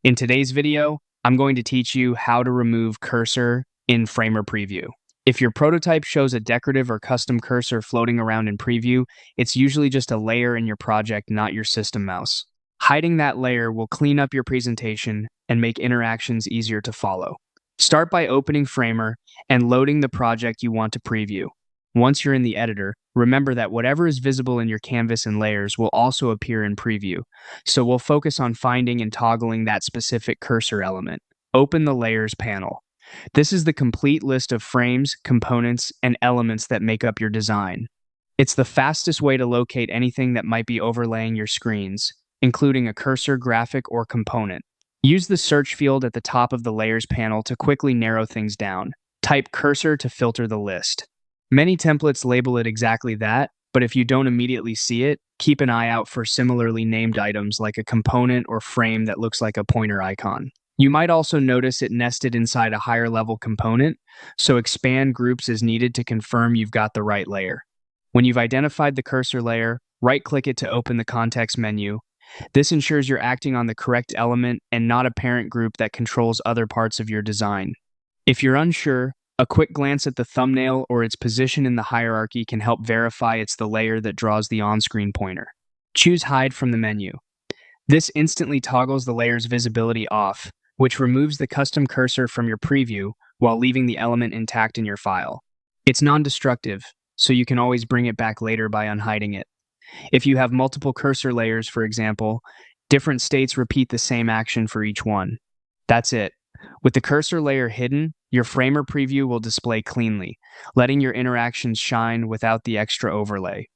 In today's video, I'm going to teach you how to remove cursor in Framer Preview. If your prototype shows a decorative or custom cursor floating around in Preview, it's usually just a layer in your project, not your system mouse. Hiding that layer will clean up your presentation and make interactions easier to follow. Start by opening Framer and loading the project you want to preview. Once you're in the editor, remember that whatever is visible in your canvas and layers will also appear in Preview, so we'll focus on finding and toggling that specific cursor element. Open the Layers panel. This is the complete list of frames, components, and elements that make up your design. It's the fastest way to locate anything that might be overlaying your screens, including a cursor, graphic, or component. Use the search field at the top of the Layers panel to quickly narrow things down. Type cursor to filter the list. Many templates label it exactly that, but if you don't immediately see it, keep an eye out for similarly named items like a component or frame that looks like a pointer icon. You might also notice it nested inside a higher level component, so expand groups as needed to confirm you've got the right layer. When you've identified the cursor layer, right-click it to open the context menu. This ensures you're acting on the correct element and not a parent group that controls other parts of your design. If you're unsure, a quick glance at the thumbnail or its position in the hierarchy can help verify it's the layer that draws the on-screen pointer. Choose Hide from the menu. This instantly toggles the layer's visibility off, which removes the custom cursor from your preview while leaving the element intact in your file. It's non-destructive, so you can always bring it back later by unhiding it. If you have multiple cursor layers, for example, different states repeat the same action for each one. That's it. With the cursor layer hidden, your Framer preview will display cleanly, letting your interactions shine without the extra overlay.